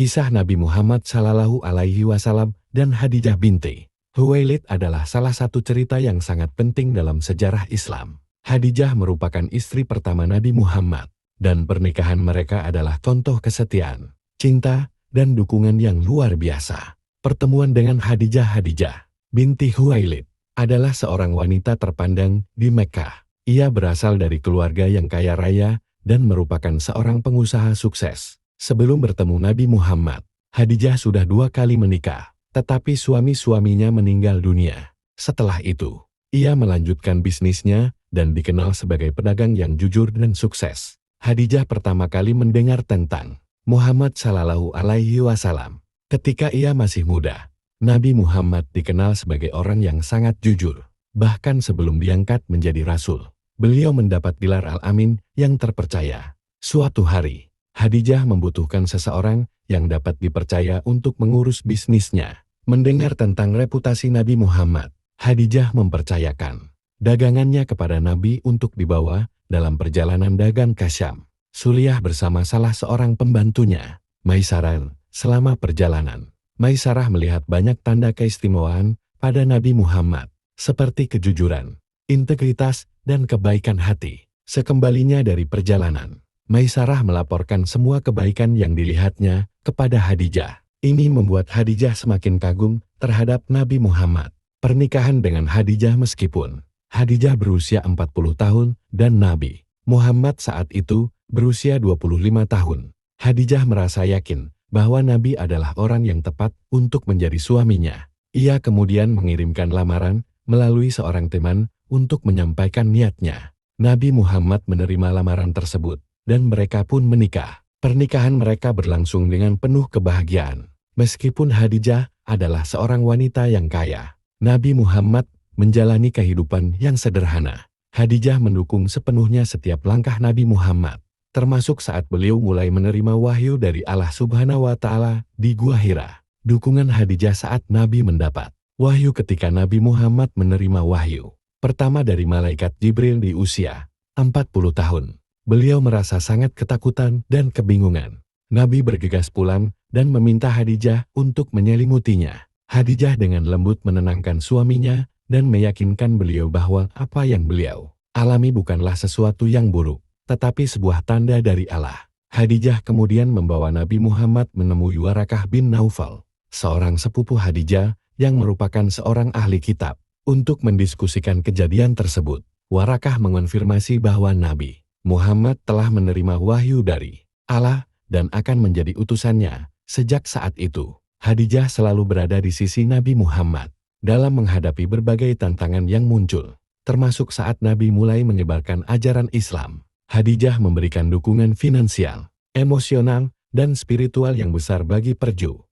Kisah Nabi Muhammad Shallallahu Alaihi Wasallam dan Khadijah binti Khuwailid adalah salah satu cerita yang sangat penting dalam sejarah Islam. Khadijah merupakan istri pertama Nabi Muhammad, dan pernikahan mereka adalah contoh kesetiaan, cinta, dan dukungan yang luar biasa. Pertemuan dengan Khadijah binti Khuwailid adalah seorang wanita terpandang di Mekkah. Ia berasal dari keluarga yang kaya raya dan merupakan seorang pengusaha sukses. Sebelum bertemu Nabi Muhammad, Khadijah sudah 2 kali menikah, tetapi suami-suaminya meninggal dunia. Setelah itu, ia melanjutkan bisnisnya dan dikenal sebagai pedagang yang jujur dan sukses. Khadijah pertama kali mendengar tentang Muhammad Shallallahu Alaihi Wasallam ketika ia masih muda. Nabi Muhammad dikenal sebagai orang yang sangat jujur. Bahkan sebelum diangkat menjadi rasul, beliau mendapat gelar Al-Amin yang terpercaya. Suatu hari, Khadijah membutuhkan seseorang yang dapat dipercaya untuk mengurus bisnisnya. Mendengar tentang reputasi Nabi Muhammad, Khadijah mempercayakan dagangannya kepada Nabi untuk dibawa dalam perjalanan dagang ke Syam. Suriah bersama salah seorang pembantunya, Maisarah. Selama perjalanan, Maisarah melihat banyak tanda keistimewaan pada Nabi Muhammad, seperti kejujuran, integritas, dan kebaikan hati. Sekembalinya dari perjalanan, Maisarah melaporkan semua kebaikan yang dilihatnya kepada Khadijah. Ini membuat Khadijah semakin kagum terhadap Nabi Muhammad. Pernikahan dengan Khadijah meskipun Khadijah berusia 40 tahun dan Nabi Muhammad saat itu berusia 25 tahun. Khadijah merasa yakin bahwa Nabi adalah orang yang tepat untuk menjadi suaminya. Ia kemudian mengirimkan lamaran melalui seorang teman untuk menyampaikan niatnya. Nabi Muhammad menerima lamaran tersebut, dan mereka pun menikah. Pernikahan mereka berlangsung dengan penuh kebahagiaan. Meskipun Khadijah adalah seorang wanita yang kaya, Nabi Muhammad menjalani kehidupan yang sederhana. Khadijah mendukung sepenuhnya setiap langkah Nabi Muhammad, termasuk saat beliau mulai menerima wahyu dari Allah Subhanahu wa Ta'ala di Gua Hira. Dukungan Khadijah saat Nabi mendapat wahyu ketika Nabi Muhammad menerima wahyu pertama dari malaikat Jibril di usia 40 tahun. Beliau merasa sangat ketakutan dan kebingungan. Nabi bergegas pulang dan meminta Khadijah untuk menyelimutinya. Khadijah dengan lembut menenangkan suaminya dan meyakinkan beliau bahwa apa yang beliau alami bukanlah sesuatu yang buruk, tetapi sebuah tanda dari Allah. Khadijah kemudian membawa Nabi Muhammad menemui Warakah bin Naufal, seorang sepupu Khadijah yang merupakan seorang ahli kitab, untuk mendiskusikan kejadian tersebut. Warakah mengonfirmasi bahwa Nabi Muhammad telah menerima wahyu dari Allah dan akan menjadi utusannya. Sejak saat itu, Khadijah selalu berada di sisi Nabi Muhammad dalam menghadapi berbagai tantangan yang muncul, termasuk saat Nabi mulai menyebarkan ajaran Islam. Khadijah memberikan dukungan finansial, emosional, dan spiritual yang besar bagi perjuangan